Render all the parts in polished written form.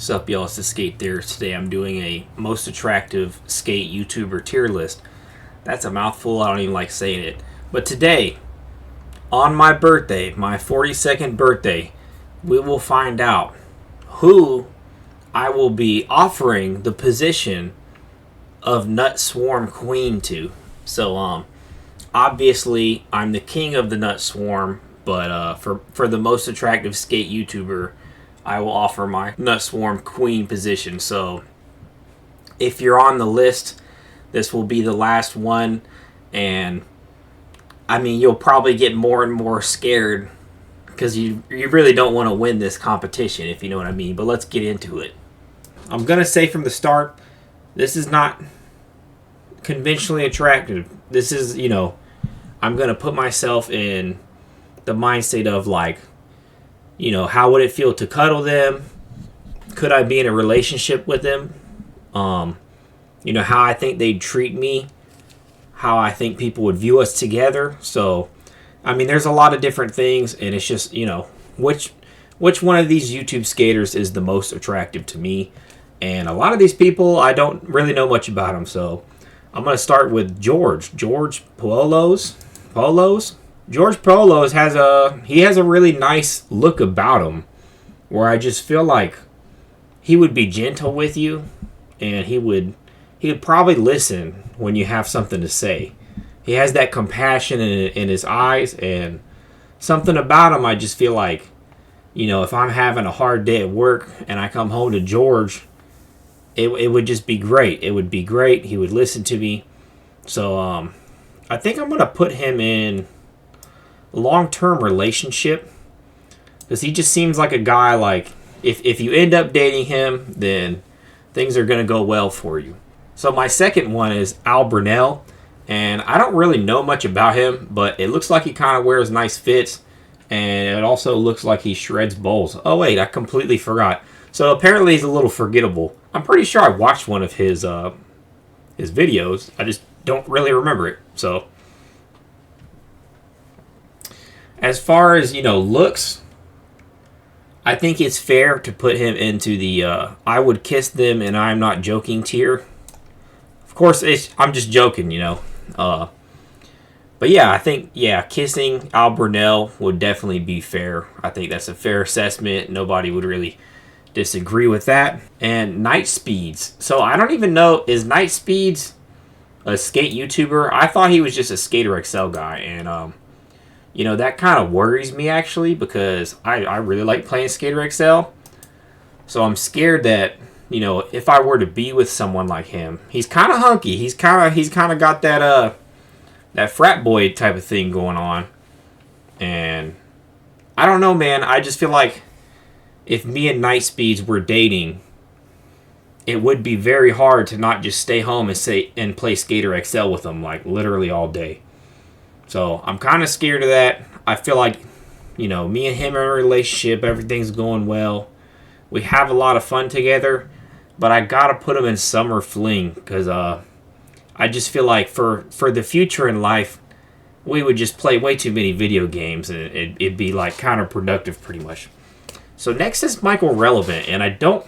What's up, y'all? It's the Skate Theorist. Today I'm doing a most attractive skate YouTuber tier list. That's a mouthful. I don't even like saying it. But today, on my birthday, my 42nd birthday, we will find out who I will be offering the position of Nut Swarm Queen to. So, obviously, I'm the king of the Nut Swarm, but for the most attractive skate YouTuber, I will offer my Nut Swarm Queen position. So if you're on the list, this will be the last one. And I mean, you'll probably get more and more scared because you really don't want to win this competition, if you know what I mean. But let's get into it. I'm going to say from the start, this is not conventionally attractive. This is, I'm going to put myself in the mindset of like, how would it feel to cuddle them? Could I be in a relationship with them? How I think they'd treat me, how I think people would view us together. So, I mean, there's a lot of different things, and it's just, which one of these YouTube skaters is the most attractive to me. And a lot of these people, I don't really know much about them. So, I'm going to start with George Polos. George Polos has a really nice look about him, where I just feel like he would be gentle with you, and he would probably listen when you have something to say. He has that compassion in his eyes, and something about him, I just feel like, if I'm having a hard day at work and I come home to George, it would just be great. It would be great. He would listen to me. So I think I'm gonna put him in long-term relationship, because he just seems like a guy, like if you end up dating him, then things are going to go well for you. So my second one is Al Brunel, and I don't really know much about him, but it looks like he kind of wears nice fits, and it also looks like he shreds bowls. Oh wait, I completely forgot. So apparently he's a little forgettable. I'm pretty sure I watched one of his videos. I just don't really remember it. So as far as, looks, I think it's fair to put him into the I would kiss them and I'm not joking tier. Of course, I'm just joking, But yeah, I think, kissing Al Brunel would definitely be fair. I think that's a fair assessment. Nobody would really disagree with that. And Night Speeds. So I don't even know, is Night Speeds a skate YouTuber? I thought he was just a Skater XL guy, and that kind of worries me, actually, because I really like playing Skater XL. So I'm scared that, if I were to be with someone like him, he's kind of hunky. He's kind of got that frat boy type of thing going on. And I don't know, man. I just feel like if me and Night Speeds were dating, it would be very hard to not just stay home and play Skater XL with him, like literally all day. So I'm kind of scared of that. I feel like, me and him are in a relationship. Everything's going well. We have a lot of fun together. But I got to put him in summer fling, because I just feel like for the future in life, we would just play way too many video games, and it'd be like counterproductive pretty much. So next is Michael Relevant, and I don't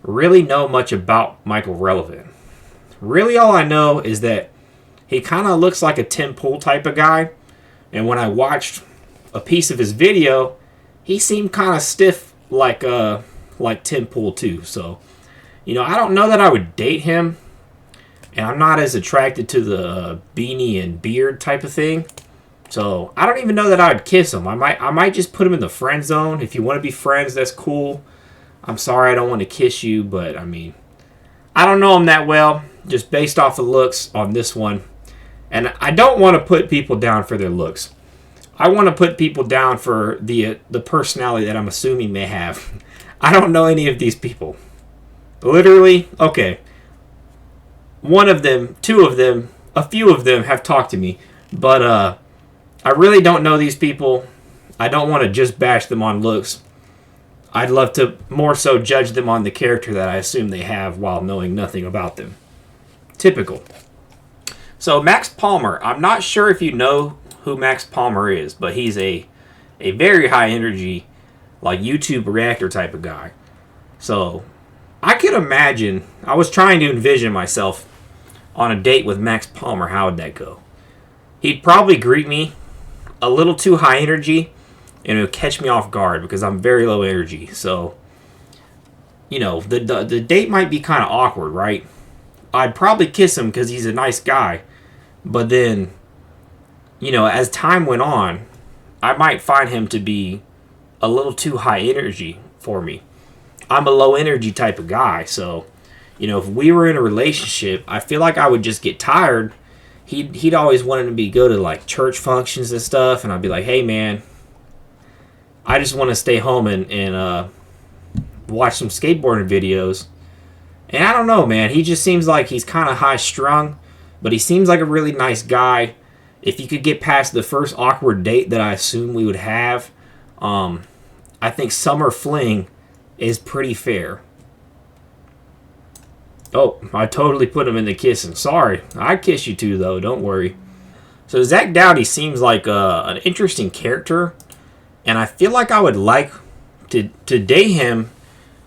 really know much about Michael Relevant. Really, all I know is that he kind of looks like a Tim Pool type of guy. And when I watched a piece of his video, he seemed kind of stiff like Tim Pool too. So, I don't know that I would date him. And I'm not as attracted to the beanie and beard type of thing. So, I don't even know that I would kiss him. I might just put him in the friend zone. If you want to be friends, that's cool. I'm sorry I don't want to kiss you, but I mean, I don't know him that well, just based off the looks on this one. And I don't want to put people down for their looks. I want to put people down for the personality that I'm assuming they have. I don't know any of these people. Literally, okay. One of them, two of them, a few of them have talked to me. But I really don't know these people. I don't want to just bash them on looks. I'd love to more so judge them on the character that I assume they have while knowing nothing about them. Typical. So Max Palmer, I'm not sure if you know who Max Palmer is, but he's a very high energy, like YouTube reactor type of guy. So I could imagine, I was trying to envision myself on a date with Max Palmer. How would that go? He'd probably greet me a little too high energy, and it would catch me off guard because I'm very low energy. So, you know, the date might be kind of awkward, right? I'd probably kiss him because he's a nice guy. But then, you know, as time went on, I might find him to be a little too high energy for me. I'm a low energy type of guy, so, you know, if we were in a relationship, I feel like I would just get tired. He'd always wanted me to go to like church functions and stuff, and I'd be like, hey man, I just want to stay home and watch some skateboarding videos. And I don't know, man, he just seems like he's kind of high strung, but he seems like a really nice guy. If you could get past the first awkward date that I assume we would have, I think summer fling is pretty fair. Oh, I totally put him in the kissing. Sorry. I'd kiss you too, though. Don't worry. So Zach Dowdy seems like an interesting character, and I feel like I would like to date him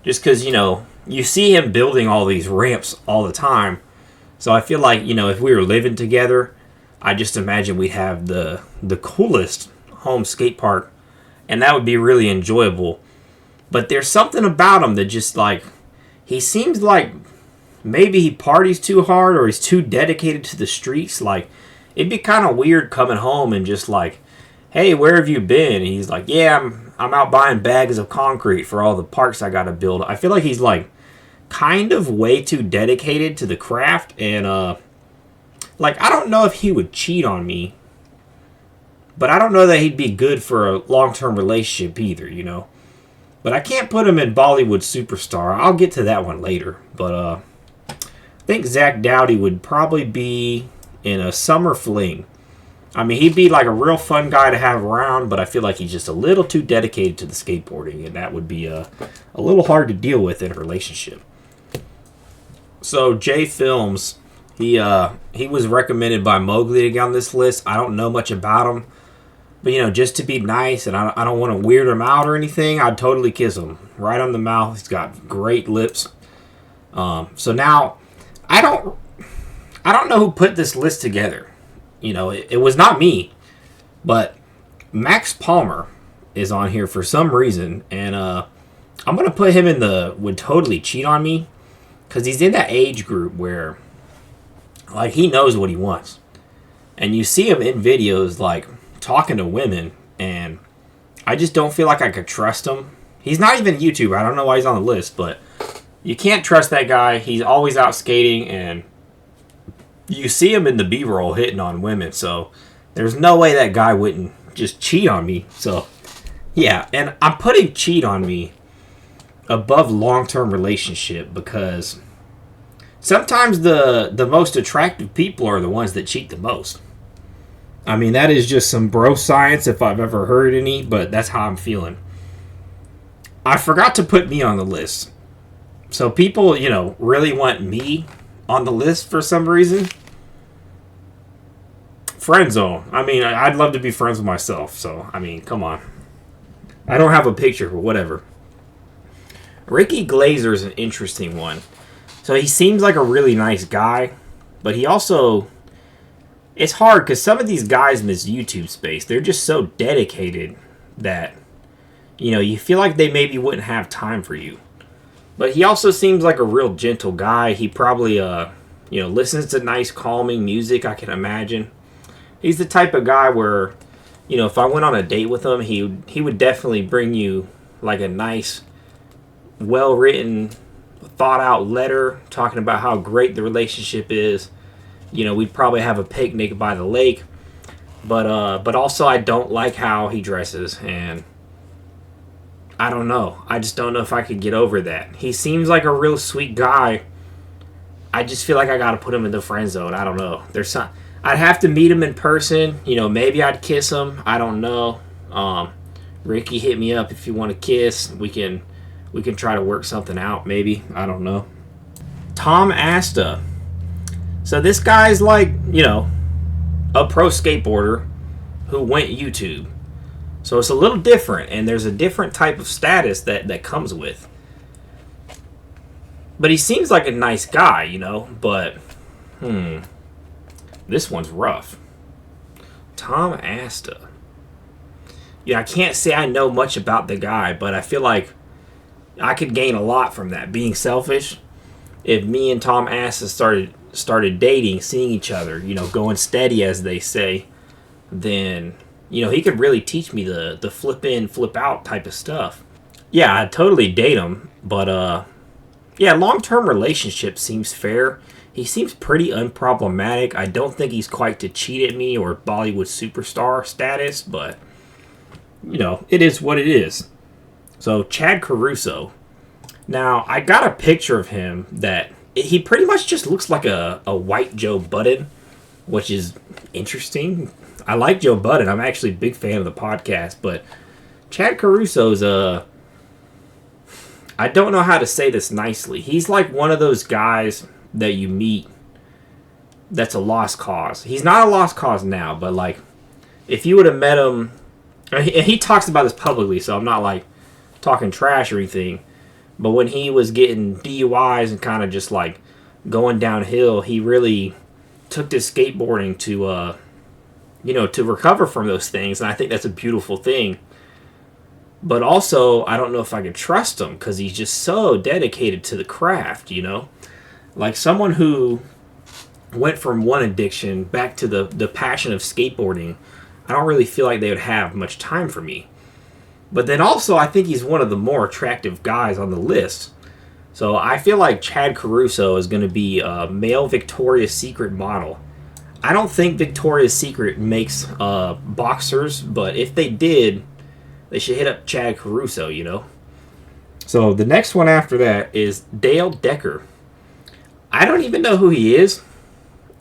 just because, you know, you see him building all these ramps all the time. So I feel like, you know, if we were living together, I just imagine we'd have the coolest home skate park, and that would be really enjoyable. But there's something about him that just, like, he seems like maybe he parties too hard or he's too dedicated to the streets. Like, it'd be kind of weird coming home and just like, hey, where have you been? And he's like, yeah, I'm out buying bags of concrete for all the parks I got to build. I feel like he's, like, kind of way too dedicated to the craft. And, like, I don't know if he would cheat on me, but I don't know that he'd be good for a long-term relationship either, you know? But I can't put him in Bollywood superstar. I'll get to that one later. But I think Zach Dowdy would probably be in a summer fling. I mean, he'd be like a real fun guy to have around, but I feel like he's just a little too dedicated to the skateboarding, and that would be a little hard to deal with in a relationship. So J Films, he was recommended by Mowgli to get on this list. I don't know much about him. But, you know, just to be nice, and I don't want to weird him out or anything, I'd totally kiss him. Right on the mouth. He's got great lips. So now, I don't know who put this list together. You know, it was not me. But Max Palmer is on here for some reason. And I'm going to put him in the would totally cheat on me. Because he's in that age group where, like, he knows what he wants. And you see him in videos, like, talking to women, and I just don't feel like I could trust him. He's not even a YouTuber. I don't know why he's on the list, but you can't trust that guy. He's always out skating, and you see him in the B-roll hitting on women, so there's no way that guy wouldn't just cheat on me. So, yeah, and I'm putting cheat on me above long-term relationship because sometimes the most attractive people are the ones that cheat the most. I mean, that is just some bro science if I've ever heard any, but that's how I'm feeling. I forgot to put me on the list. So people, you know, really want me on the list for some reason. Friend zone. I mean, I'd love to be friends with myself, so, I mean, come on. I don't have a picture, but whatever. Ricky Glazer is an interesting one. So he seems like a really nice guy, but he also... It's hard because some of these guys in this YouTube space, they're just so dedicated that, you know, you feel like they maybe wouldn't have time for you. But he also seems like a real gentle guy. He probably, you know, listens to nice, calming music, I can imagine. He's the type of guy where, you know, if I went on a date with him, he would definitely bring you, like, a nice, well-written, thought-out letter talking about how great the relationship is. You know, we'd probably have a picnic by the lake. But also I don't like how he dresses, and I don't know. I just don't know if I could get over that. He seems like a real sweet guy. I just feel like I gotta put him in the friend zone. I don't know. I'd have to meet him in person. You know, maybe I'd kiss him. I don't know. Ricky, hit me up if you want to kiss. We can try to work something out, maybe. I don't know. Tom Asta. So this guy's like, you know, a pro skateboarder who went YouTube. So it's a little different, and there's a different type of status that comes with. But he seems like a nice guy, you know. But this one's rough. Tom Asta. Yeah, I can't say I know much about the guy, but I feel like I could gain a lot from that. Being selfish, if me and Tom Asta started dating, seeing each other, you know, going steady as they say, then you know he could really teach me the flip in, flip out type of stuff. Yeah, I'd totally date him, but yeah, long-term relationship seems fair. He seems pretty unproblematic. I don't think he's quite to cheat at me or Bollywood superstar status, but you know, it is what it is. So, Chad Caruso. Now, I got a picture of him that he pretty much just looks like a white Joe Budden, which is interesting. I like Joe Budden. I'm actually a big fan of the podcast, but Chad Caruso's I don't know how to say this nicely. He's like one of those guys that you meet that's a lost cause. He's not a lost cause now, but like if you would have met him, and he talks about this publicly, so I'm not like talking trash or anything, but when he was getting DUIs and kind of just like going downhill, he really took to skateboarding to you know, to recover from those things, and I think that's a beautiful thing. But also, I don't know if I could trust him because he's just so dedicated to the craft, you know? Like someone who went from one addiction back to the passion of skateboarding, I don't really feel like they would have much time for me. But then also, I think he's one of the more attractive guys on the list. So I feel like Chad Caruso is going to be a male Victoria's Secret model. I don't think Victoria's Secret makes boxers, but if they did, they should hit up Chad Caruso, you know? So the next one after that is Dale Decker. I don't even know who he is.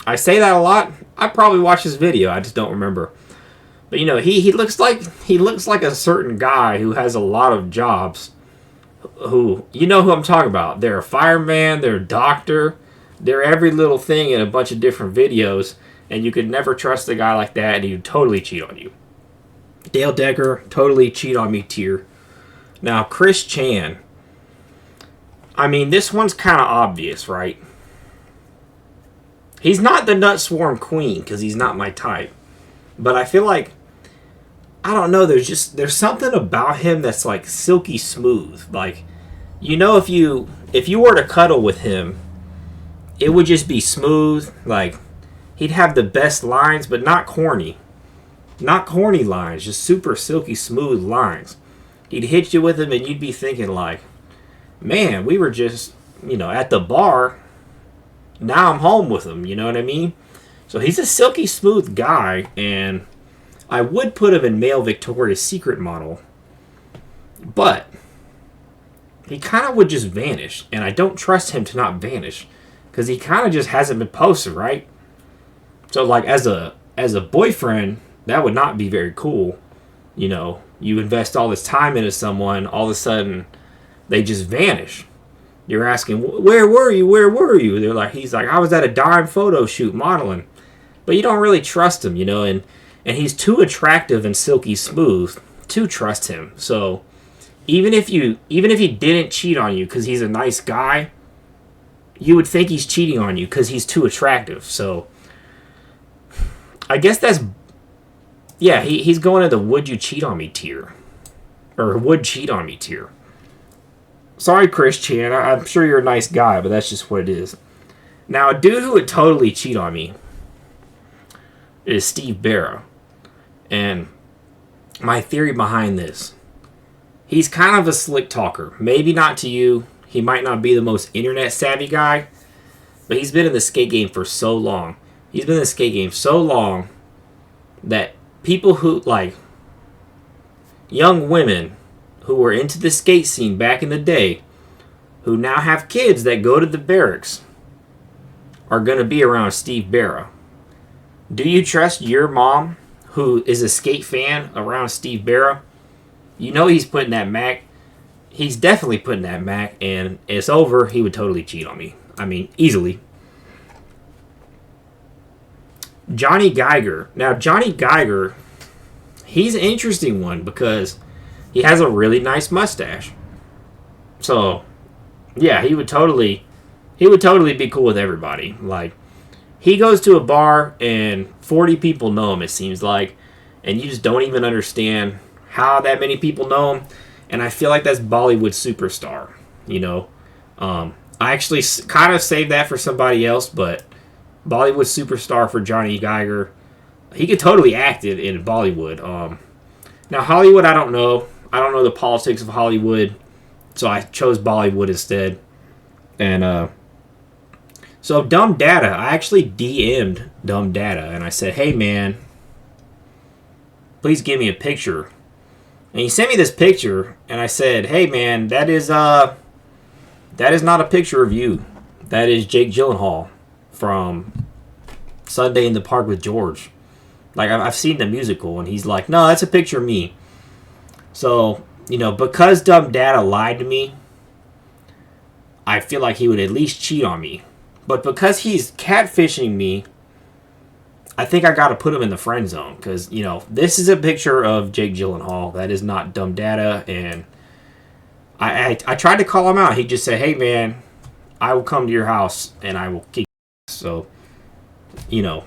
I say that a lot. I probably watched his video. I just don't remember. But you know, he looks like a certain guy who has a lot of jobs. Who, you know who I'm talking about? They're a fireman. They're a doctor. They're every little thing in a bunch of different videos. And you could never trust a guy like that, and he'd totally cheat on you. Dale Decker, totally cheat on me tier. Now, Chris Chan. I mean, this one's kind of obvious, right? He's not the nut swarm queen, because he's not my type. But I feel like, I don't know, there's something about him that's like silky smooth. Like, you know, if you were to cuddle with him, it would just be smooth. Like, he'd have the best lines, but not corny. Not corny lines, just super silky smooth lines. He'd hit you with him and you'd be thinking like, man, we were just, you know, at the bar. Now I'm home with him, you know what I mean? So he's a silky smooth guy, and I would put him in male Victoria's Secret model. But he kind of would just vanish, and I don't trust him to not vanish, because he kind of just hasn't been posted, right? So like as a boyfriend, that would not be very cool. You know, you invest all this time into someone, all of a sudden they just vanish. You're asking, where were you? Where were you? He's like, I was at a dime photo shoot modeling. But you don't really trust him, you know, and he's too attractive and silky smooth to trust him. So even if he didn't cheat on you because he's a nice guy, you would think he's cheating on you because he's too attractive. So I guess that's, yeah, he's going to the would you cheat on me tier. Or would cheat on me tier. Sorry, Chris Chan. I'm sure you're a nice guy, but that's just what it is. Now, a dude who would totally cheat on me is Steve Barra. And my theory behind this, he's kind of a slick talker. Maybe not to you. He might not be the most internet savvy guy, but he's been in the skate game for so long. He's been in the skate game so long that people who, like, young women who were into the skate scene back in the day, who now have kids that go to the barracks, are going to be around Steve Barra. Do you trust your mom, who is a skate fan, around Steve Barra? You know he's putting that Mac. He's definitely putting that Mac, and it's over. He would totally cheat on me. I mean, easily. Johnny Geiger. Now, Johnny Geiger, he's an interesting one because he has a really nice mustache. So, yeah, he would totally He would totally be cool with everybody. Like, he goes to a bar and 40 people know him, it seems like, and you just don't even understand how that many people know him. And I feel like that's Bollywood superstar, you know. I actually kind of saved that for somebody else, but Bollywood superstar for Johnny Geiger. He could totally act it in Bollywood. Now, Hollywood, I don't know. I don't know the politics of Hollywood, so I chose Bollywood instead. And so Dumb Data, I actually DM'd Dumb Data, and I said, hey, man, please give me a picture. And he sent me this picture, and I said, hey, man, that is not a picture of you. That is Jake Gyllenhaal from Sunday in the Park with George. Like, I've seen the musical, and he's like, no, that's a picture of me. So, you know, because Dumb Data lied to me, I feel like he would at least cheat on me. But because he's catfishing me, I think I got to put him in the friend zone. Because, you know, this is a picture of Jake Gyllenhaal. That is not Dumb Data. And I tried to call him out. He just said, hey, man, I will come to your house and I will kick you. So, you know,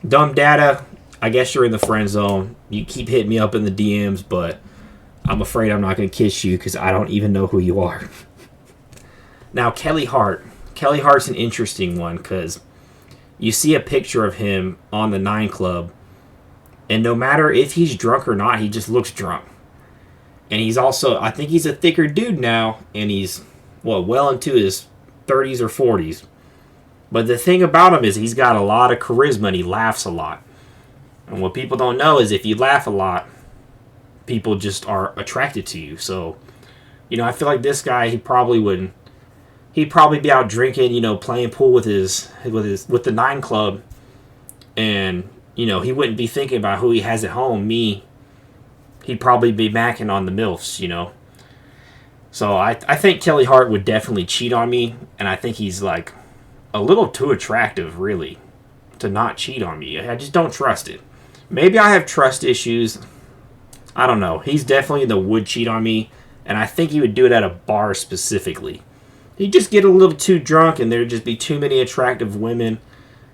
Dumb Data, I guess you're in the friend zone. You keep hitting me up in the DMs, but I'm afraid I'm not going to kiss you because I don't even know who you are. Now, Kelly Hart. Kelly Hart's an interesting one because you see a picture of him on the 9 Club, and no matter if he's drunk or not, he just looks drunk. And he's also, I think he's a thicker dude now, and he's, well into his 30s or 40s. But the thing about him is he's got a lot of charisma and he laughs a lot. And what people don't know is if you laugh a lot, people just are attracted to you. So, you know, I feel like this guy, he'd probably be out drinking, you know, playing pool with the 9 Club, and, you know, he wouldn't be thinking about who he has at home. Me, he'd probably be macking on the MILFs, you know. So I think Kelly Hart would definitely cheat on me, and I think he's like a little too attractive, really, to not cheat on me. I just don't trust it. Maybe I have trust issues. I don't know. He's definitely the would cheat on me, and I think he would do it at a bar specifically. He'd just get a little too drunk, and there'd just be too many attractive women,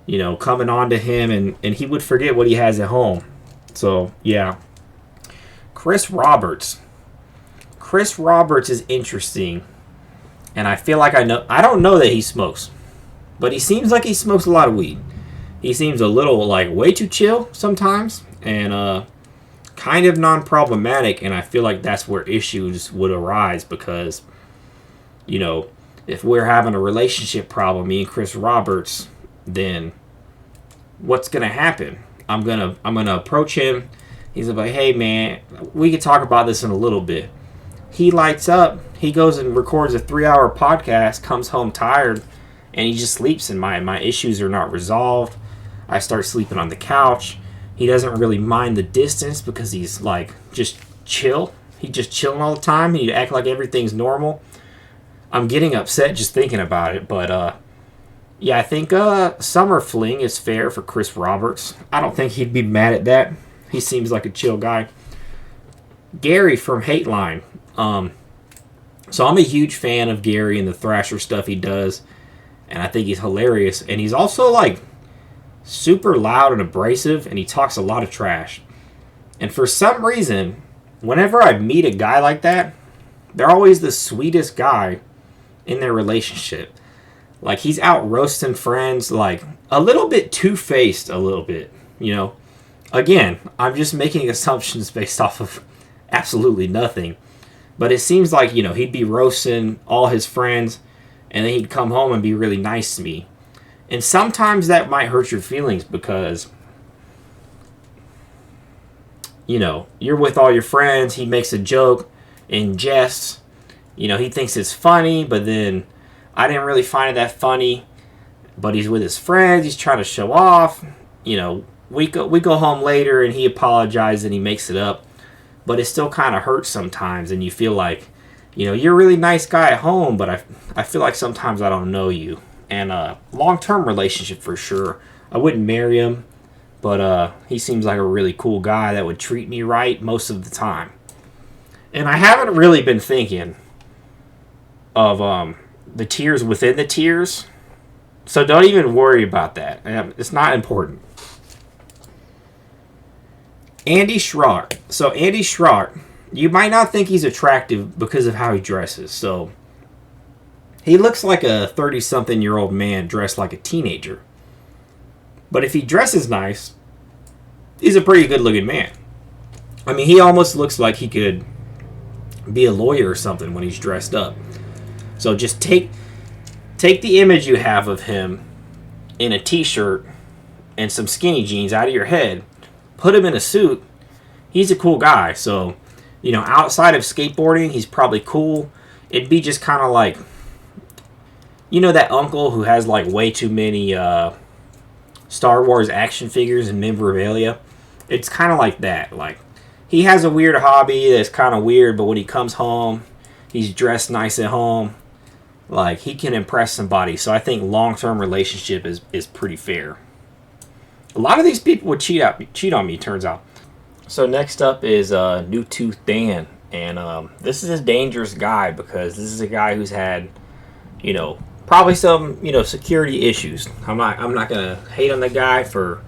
you know, coming on to him, and he would forget what he has at home. So, yeah. Chris Roberts. Chris Roberts is interesting, and I feel like I don't know that he smokes, but he seems like he smokes a lot of weed. He seems a little, like, way too chill sometimes, and kind of non-problematic, and I feel like that's where issues would arise because, you know, if we're having a relationship problem, me and Chris Roberts, then what's gonna happen? I'm gonna approach him. He's like, hey man, we could talk about this in a little bit. He lights up. He goes and records a 3-hour podcast, comes home tired, and he just sleeps. And my issues are not resolved. I start sleeping on the couch. He doesn't really mind the distance because he's like just chill. He's just chilling all the time. He act like everything's normal. I'm getting upset just thinking about it, but yeah, I think summer fling is fair for Chris Roberts. I don't think he'd be mad at that. He seems like a chill guy. Gary from Hateline. So I'm a huge fan of Gary and the Thrasher stuff he does, and I think he's hilarious. And he's also like super loud and abrasive, and he talks a lot of trash. And for some reason, whenever I meet a guy like that, they're always the sweetest guy in their relationship. Like, he's out roasting friends, like a little bit two-faced, a little bit, you know. Again, I'm just making assumptions based off of absolutely nothing. But it seems like, you know, he'd be roasting all his friends, and then he'd come home and be really nice to me. And sometimes that might hurt your feelings because, you know, you're with all your friends, he makes a joke in jest, you know, he thinks it's funny, but then I didn't really find it that funny, but he's with his friends, he's trying to show off, you know, we go home later and he apologizes and he makes it up, but it still kind of hurts sometimes, and you feel like, you know, you're a really nice guy at home, but I feel like sometimes I don't know you. And long-term relationship for sure. I wouldn't marry him, but he seems like a really cool guy that would treat me right most of the time. And I haven't really been thinking of the tiers within the tiers. So don't even worry about that. It's not important. Andy Schrock. So Andy Schrock, you might not think he's attractive because of how he dresses. So he looks like a 30-something-year-old man dressed like a teenager. But if he dresses nice, he's a pretty good-looking man. I mean, he almost looks like he could be a lawyer or something when he's dressed up. So just take the image you have of him in a t-shirt and some skinny jeans out of your head, put him in a suit. He's a cool guy. So, you know, outside of skateboarding, he's probably cool. It'd be just kind of like, you know, that uncle who has like way too many Star Wars action figures and memorabilia. It's kind of like that. Like, he has a weird hobby that's kind of weird, but when he comes home, he's dressed nice at home. Like, he can impress somebody. So I think long-term relationship is pretty fair. A lot of these people would cheat on me, turns out. So next up is New Tooth Dan. And this is a dangerous guy because this is a guy who's had, you know, probably some, you know, security issues. I'm not going to hate on the guy for,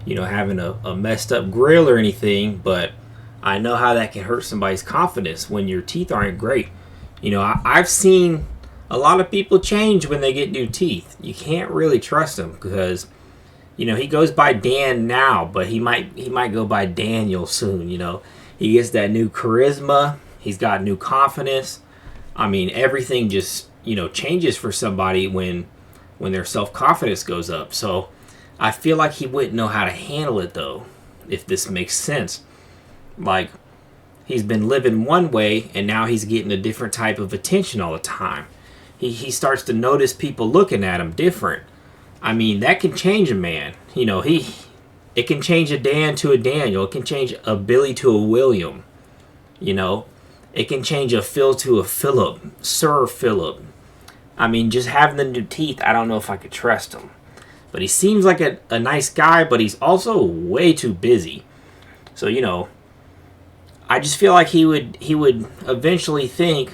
you know, having a messed up grill or anything, but I know how that can hurt somebody's confidence when your teeth aren't great. You know, I've seen a lot of people change when they get new teeth. You can't really trust them because, you know, he goes by Dan now, but he might go by Daniel soon. You know, he gets that new charisma. He's got new confidence. I mean, everything just, you know, changes for somebody when their self-confidence goes up. So I feel like he wouldn't know how to handle it, though, if this makes sense. Like, he's been living one way, and now he's getting a different type of attention all the time. He starts to notice people looking at him different. I mean, that can change a man. You know, it can change a Dan to a Daniel. It can change a Billy to a William. You know, it can change a Phil to a Philip, Sir Philip. I mean, just having the new teeth, I don't know if I could trust him. But he seems like a nice guy, but he's also way too busy. So, you know, I just feel like he would eventually think,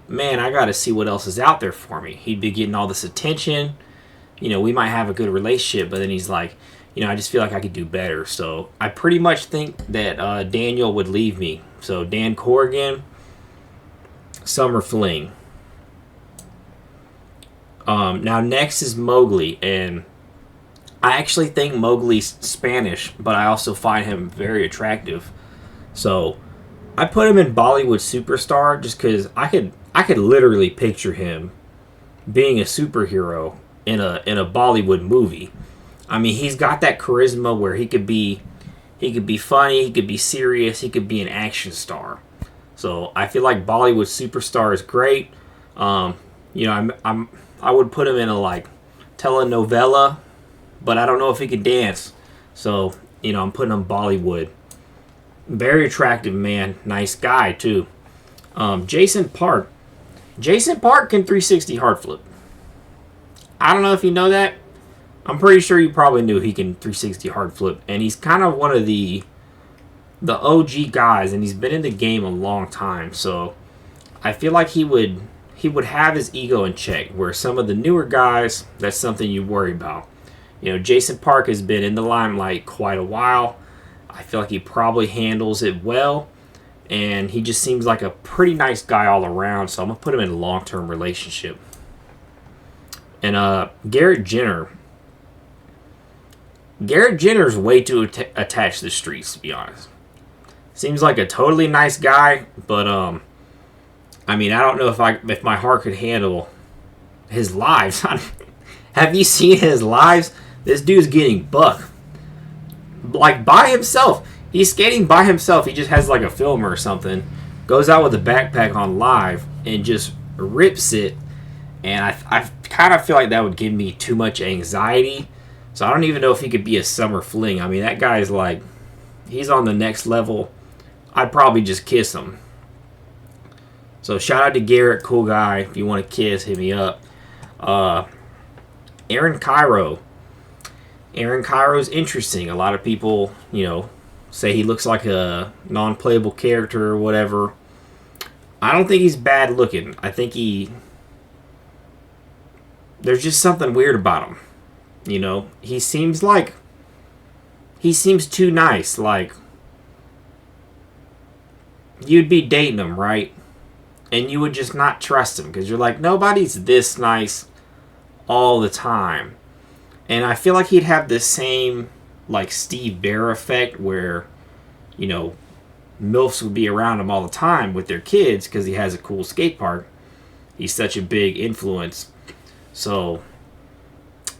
man, I got to see what else is out there for me. He'd be getting all this attention. You know, we might have a good relationship, but then he's like, you know, I just feel like I could do better. So I pretty much think that Daniel would leave me. So Dan Corrigan, Summer Fling. Now next is Mowgli, and I actually think Mowgli's Spanish, but I also find him very attractive. So I put him in Bollywood superstar just because I could literally picture him being a superhero in a Bollywood movie. I mean, he's got that charisma where he could be funny, he could be serious, he could be an action star. So I feel like Bollywood superstar is great. You know, I would put him in a like telenovela, but I don't know if he could dance. So, you know, I'm putting him Bollywood. Very attractive man, nice guy too. Jason Park. Jason Park can 360 hard flip. I don't know if you know that. I'm pretty sure you probably knew he can 360 hard flip, and he's kind of one of the OG guys, and he's been in the game a long time. So I feel like he would have his ego in check, where some of the newer guys, that's something you worry about. You know, Jason Park has been in the limelight quite a while. I feel like he probably handles it well, and he just seems like a pretty nice guy all around, so I'm going to put him in a long-term relationship. And Garrett Jenner. Garrett Jenner's way too attached to the streets, to be honest. Seems like a totally nice guy, but I mean, I don't know if my heart could handle his lives. Have you seen his lives? This dude's getting buck. Like, by himself. He's skating by himself. He just has like a filmer or something. Goes out with a backpack on live and just rips it. And I kind of feel like that would give me too much anxiety. So I don't even know if he could be a summer fling. I mean, that guy's like, he's on the next level. I'd probably just kiss him. So shout out to Garrett, cool guy. If you want to kiss, hit me up. Aaron Cairo. Aaron Cairo's interesting. A lot of people, you know, say he looks like a non-playable character or whatever. I don't think he's bad looking. I think there's just something weird about him. You know, he seems too nice. Like, you'd be dating him, right? And you would just not trust him because you're like, nobody's this nice all the time. And I feel like he'd have the same, like, Steve Bear effect where, you know, MILFs would be around him all the time with their kids because he has a cool skate park. He's such a big influence. So,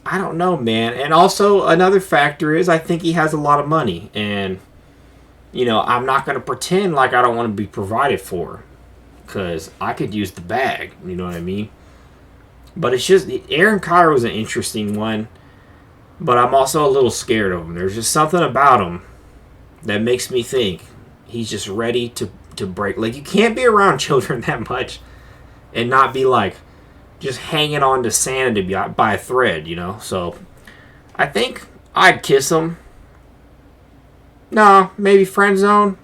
I don't know, man. And also, another factor is I think he has a lot of money. And, you know, I'm not going to pretend like I don't want to be provided for. Because I could use the bag. You know what I mean? But it's just, Aaron Cairo is an interesting one. But I'm also a little scared of him. There's just something about him that makes me think he's just ready to break. Like, you can't be around children that much and not be like just hanging on to sanity by a thread, you know? So I think I'd kiss him. No, maybe friend zone.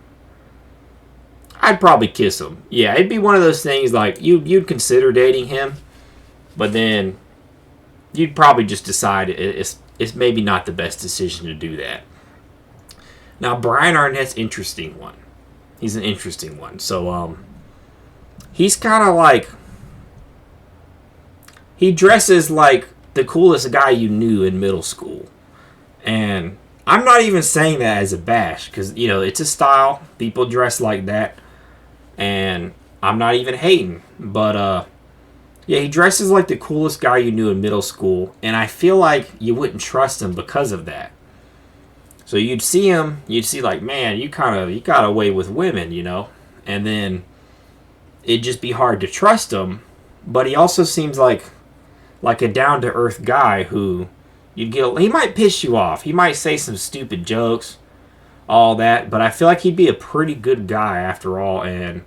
I'd probably kiss him. Yeah, it'd be one of those things like you'd consider dating him, but then you'd probably just decide it's maybe not the best decision to do that. Now, Brian Arnett's interesting one. He's an interesting one. So, he's kind of like, he dresses like the coolest guy you knew in middle school. And I'm not even saying that as a bash, because, you know, it's a style. People dress like that. And I'm not even hating. But, yeah, he dresses like the coolest guy you knew in middle school, and I feel like you wouldn't trust him because of that. So you'd see him, you'd see like, man, you got away with women, you know, and then it'd just be hard to trust him. But he also seems like a down to earth guy who he might piss you off, he might say some stupid jokes, all that, but I feel like he'd be a pretty good guy after all, and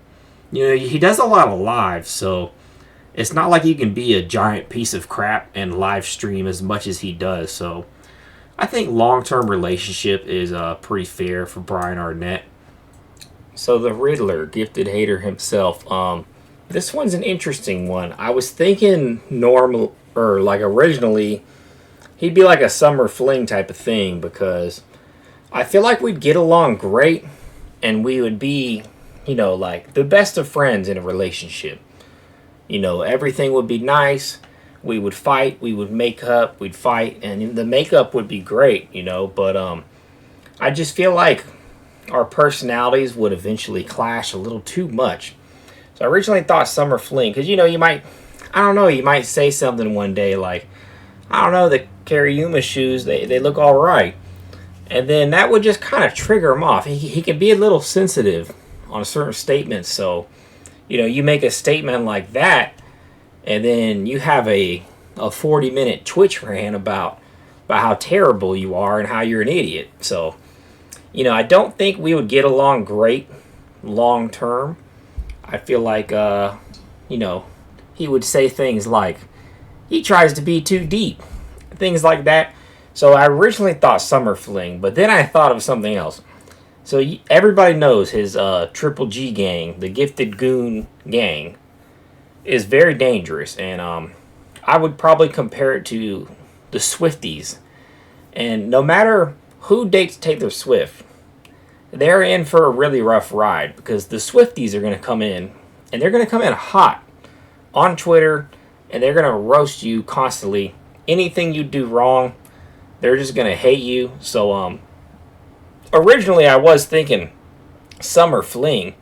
you know he does a lot of live, so. It's not like you can be a giant piece of crap and live stream as much as he does. So I think long-term relationship is pretty fair for Brian Arnett. So the Riddler, gifted hater himself. This one's an interesting one. I was thinking originally he'd be like a summer fling type of thing because I feel like we'd get along great and we would be, you know, like the best of friends in a relationship. You know, everything would be nice. We would fight. We would make up. We'd fight. And the makeup would be great, you know. But I just feel like our personalities would eventually clash a little too much. So I originally thought summer fling. Because, you know, you might say something one day like, I don't know, the Kariyuma shoes, they look all right. And then that would just kind of trigger him off. He can be a little sensitive on certain statements, so... You know, you make a statement like that, and then you have a 40-minute Twitch rant about how terrible you are and how you're an idiot. So, you know, I don't think we would get along great long term. I feel like, you know, he would say things like, he tries to be too deep, things like that. So I originally thought summer fling, but then I thought of something else. So everybody knows his Triple G gang, the Gifted Goon gang, is very dangerous. And I would probably compare it to the Swifties. And no matter who dates Taylor Swift, they're in for a really rough ride. Because the Swifties are going to come in, and they're going to come in hot on Twitter, and they're going to roast you constantly. Anything you do wrong, they're just going to hate you. So, originally I was thinking summer fling,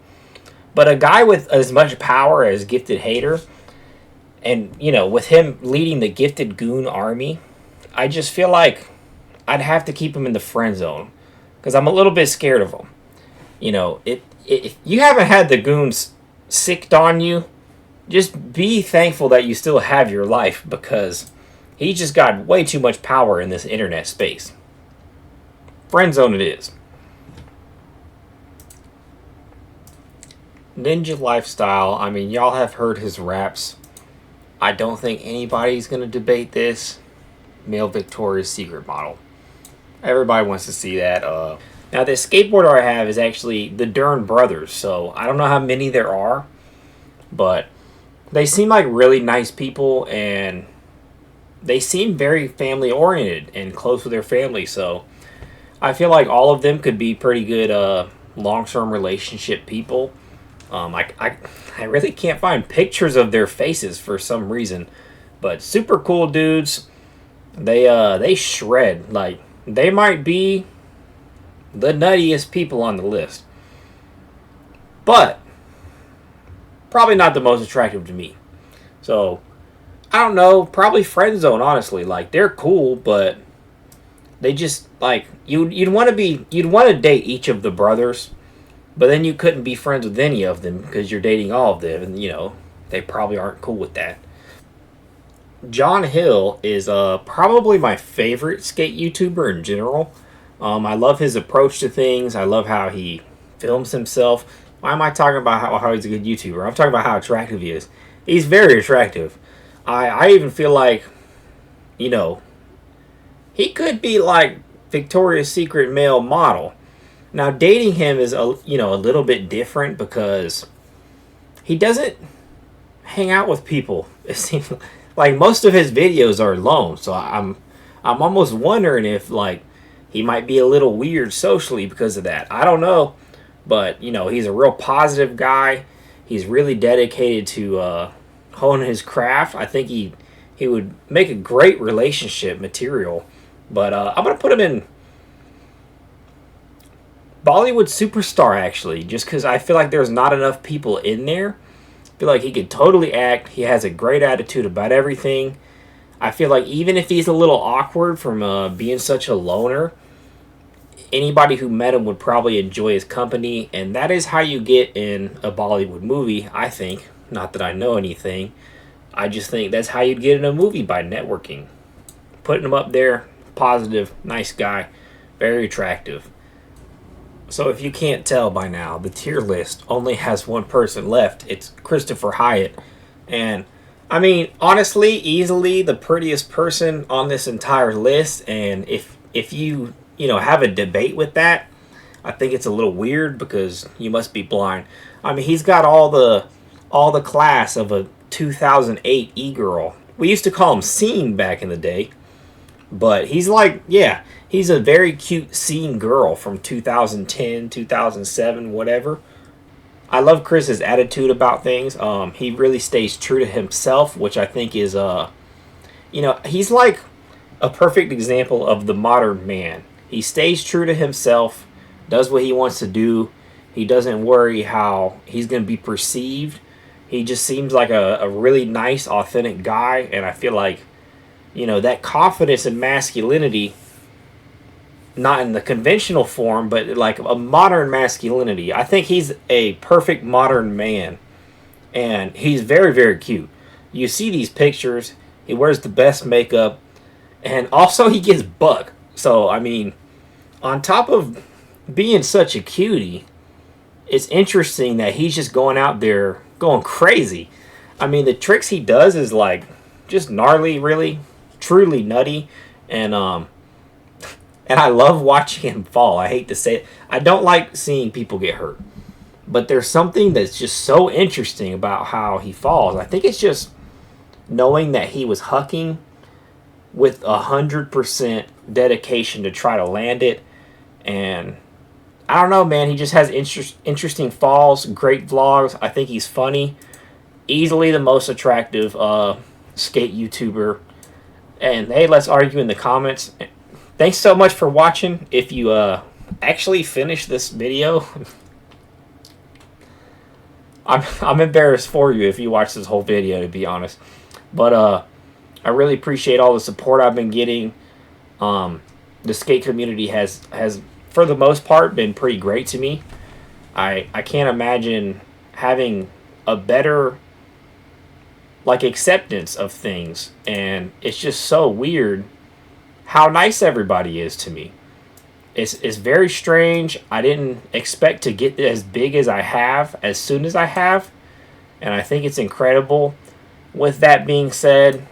but a guy with as much power as Gifted Hater, and, you know, with him leading the Gifted Goon army, I just feel like I'd have to keep him in the friend zone, because I'm a little bit scared of him. You know, if you haven't had the goons sicked on you, just be thankful that you still have your life, because he just got way too much power in this internet space. Friend zone it is. Ninja Lifestyle, I mean, y'all have heard his raps. I don't think anybody's going to debate this. Male Victoria's Secret model. Everybody wants to see that. Now, this skateboarder I have is actually the Dern brothers, so I don't know how many there are, but they seem like really nice people, and they seem very family oriented and close with their family. So I feel like all of them could be pretty good long term relationship people. I really can't find pictures of their faces for some reason, but super cool dudes. They shred. Like, they might be the nuttiest people on the list, but probably not the most attractive to me. So I don't know. Probably friend zone. Honestly, like, they're cool, but they just like you'd want to date each of the brothers, but then you couldn't be friends with any of them because you're dating all of them, and they probably aren't cool with that. John Hill is probably my favorite skate YouTuber in general. I love his approach to things. I love how he films himself. Why am I talking about how he's a good YouTuber? I'm talking about how attractive he is. He's very attractive. I even feel like, he could be like Victoria's Secret male model. Now, dating him is a little bit different because he doesn't hang out with people. It seems like most of his videos are alone. So I'm almost wondering if, like, he might be a little weird socially because of that. I don't know, but he's a real positive guy. He's really dedicated to honing his craft. I think he would make a great relationship material. But I'm gonna put him in Bollywood superstar, actually, just because I feel like there's not enough people in there. I feel like he could totally act. He has a great attitude about everything. I feel like even if he's a little awkward from being such a loner, anybody who met him would probably enjoy his company. And that is how you get in a Bollywood movie, I think. Not that I know anything. I just think that's how you'd get in a movie, by networking. Putting him up there, positive, nice guy, very attractive. So if you can't tell by now, the tier list only has one person left. It's Christopher Hyatt. And, I mean, honestly, easily the prettiest person on this entire list. And if you, have a debate with that, I think it's a little weird because you must be blind. I mean, he's got all the class of a 2008 e-girl. We used to call him Scene back in the day. But he's like, yeah, he's a very cute scene girl from 2010, 2007, whatever. I love Chris's attitude about things. He really stays true to himself, which I think is, he's like a perfect example of the modern man. He stays true to himself, does what he wants to do. He doesn't worry how he's going to be perceived. He just seems like a really nice, authentic guy, and I feel like, that confidence and masculinity, not in the conventional form, but like a modern masculinity. I think he's a perfect modern man, and he's very, very cute. You see these pictures, he wears the best makeup, and also he gets buck. So, I mean, on top of being such a cutie, it's interesting that he's just going out there going crazy. I mean, the tricks he does is like just gnarly, really, truly nutty, and I love watching him fall. I hate to say it. I don't like seeing people get hurt, but there's something that's just so interesting about how he falls. I think it's just knowing that he was hucking with 100% dedication to try to land it, and I don't know, man. He just has interesting falls, great vlogs. I think he's funny. Easily the most attractive skate YouTuber. And hey, let's argue in the comments. Thanks so much for watching. If you actually finish this video, I'm embarrassed for you if you watch this whole video, to be honest. But I really appreciate all the support I've been getting. The skate community has for the most part been pretty great to me. I can't imagine having a better acceptance of things, and it's just so weird how nice everybody is to me. It's very strange. I didn't expect to get as big as I have as soon as I have, and I think it's incredible. With that being said,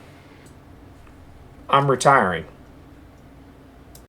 I'm retiring.